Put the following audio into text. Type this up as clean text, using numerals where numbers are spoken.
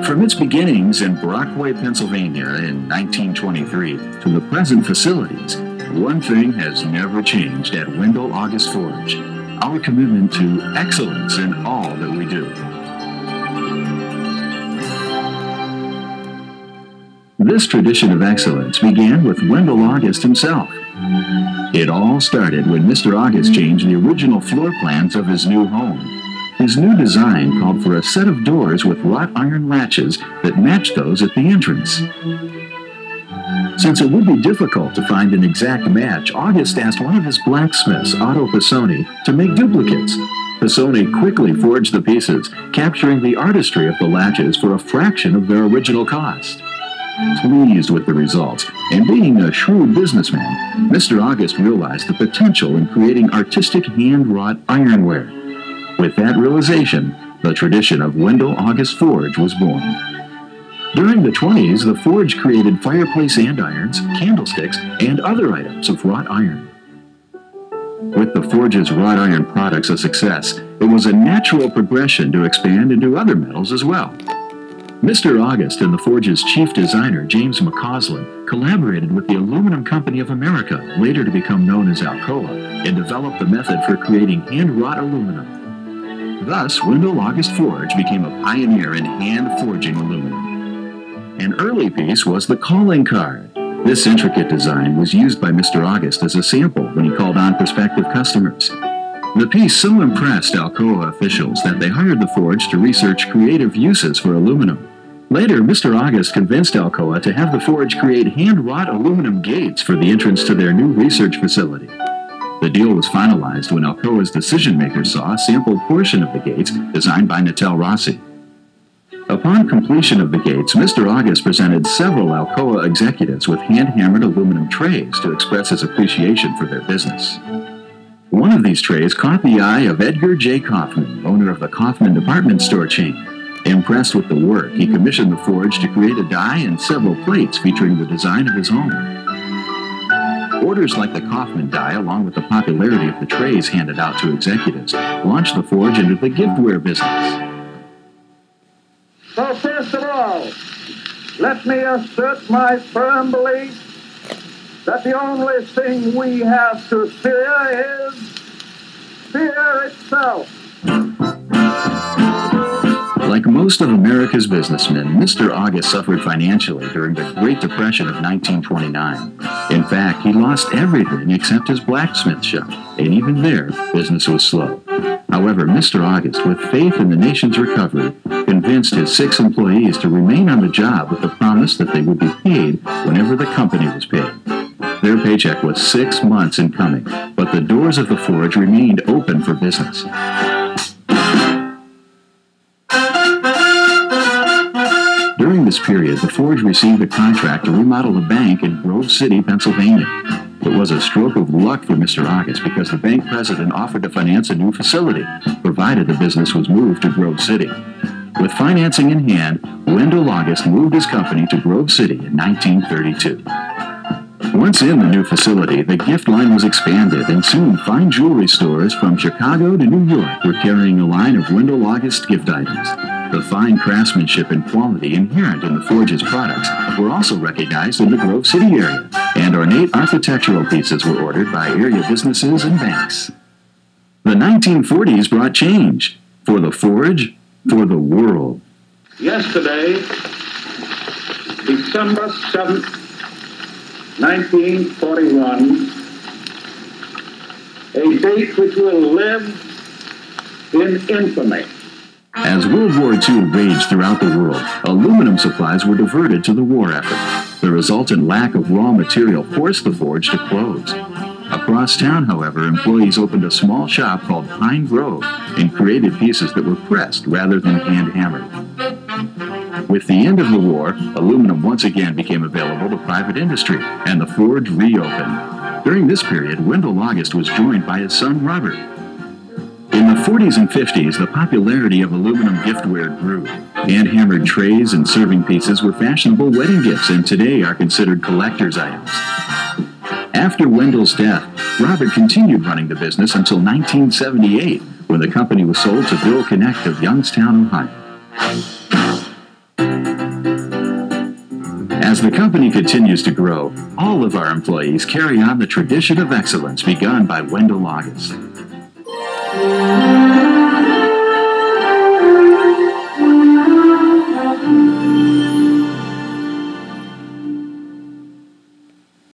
From its beginnings in Brockway, Pennsylvania in 1923 to the present facilities, one thing has never changed at Wendell August Forge: our commitment to excellence in all that we do. This tradition of excellence began with Wendell August himself. It all started when Mr. August changed the original floor plans of his new home. His new design called for a set of doors with wrought iron latches that matched those at the entrance. Since it would be difficult to find an exact match, August asked one of his blacksmiths, Otto Pisoni, to make duplicates. Pisoni quickly forged the pieces, capturing the artistry of the latches for a fraction of their original cost. Pleased with the results, and being a shrewd businessman, Mr. August realized the potential in creating artistic hand-wrought ironware. With that realization, the tradition of Wendell August Forge was born. During the 20s, the forge created fireplace andirons, candlesticks, and other items of wrought iron. With the forge's wrought iron products a success, it was a natural progression to expand into other metals as well. Mr. August and the forge's chief designer, James McCausland, collaborated with the Aluminum Company of America, later to become known as Alcoa, and developed the method for creating hand-wrought aluminum. Thus, Wendell August Forge became a pioneer in hand-forging aluminum. An early piece was the calling card. This intricate design was used by Mr. August as a sample when he called on prospective customers. The piece so impressed Alcoa officials that they hired the forge to research creative uses for aluminum. Later, Mr. August convinced Alcoa to have the forge create hand-wrought aluminum gates for the entrance to their new research facility. The deal was finalized when Alcoa's decision-makers saw a sample portion of the gates designed by Nattel Rossi. Upon completion of the gates, Mr. August presented several Alcoa executives with hand-hammered aluminum trays to express his appreciation for their business. One of these trays caught the eye of Edgar J. Kaufman, owner of the Kaufman department store chain. Impressed with the work, he commissioned the forge to create a die and several plates featuring the design of his home. Orders like the Kaufman die, along with the popularity of the trays handed out to executives, launched the forge into the giftware business. So first of all, let me assert my firm belief that the only thing we have to fear is fear itself. Like most of America's businessmen, Mr. August suffered financially during the Great Depression of 1929. In fact, he lost everything except his blacksmith shop, and even there, business was slow. However, Mr. August, with faith in the nation's recovery, convinced his 6 employees to remain on the job with the promise that they would be paid whenever the company was paid. Their paycheck was 6 months in coming, but the doors of the forge remained open for business. During this period, the forge received a contract to remodel a bank in Grove City, Pennsylvania. It was a stroke of luck for Mr. August because the bank president offered to finance a new facility, provided the business was moved to Grove City. With financing in hand, Wendell August moved his company to Grove City in 1932. Once in the new facility, the gift line was expanded, and soon fine jewelry stores from Chicago to New York were carrying a line of Wendell August gift items. The fine craftsmanship and quality inherent in the forge's products were also recognized in the Grove City area, and ornate architectural pieces were ordered by area businesses and banks. The 1940s brought change for the forge, for the world. Yesterday, December 7th, 1941, a date which will live in infamy. As World War II raged throughout the world, aluminum supplies were diverted to the war effort. The resultant lack of raw material forced the forge to close. Across town, however, employees opened a small shop called Pine Grove and created pieces that were pressed rather than hand-hammered. With the end of the war, aluminum once again became available to private industry, and the forge reopened. During this period, Wendell August was joined by his son Robert. In the 40s and 50s, the popularity of aluminum giftware grew. Hand-hammered trays and serving pieces were fashionable wedding gifts and today are considered collector's items. After Wendell's death, Robert continued running the business until 1978, when the company was sold to Bill Connect of Youngstown, Ohio. As the company continues to grow, all of our employees carry on the tradition of excellence begun by Wendell August.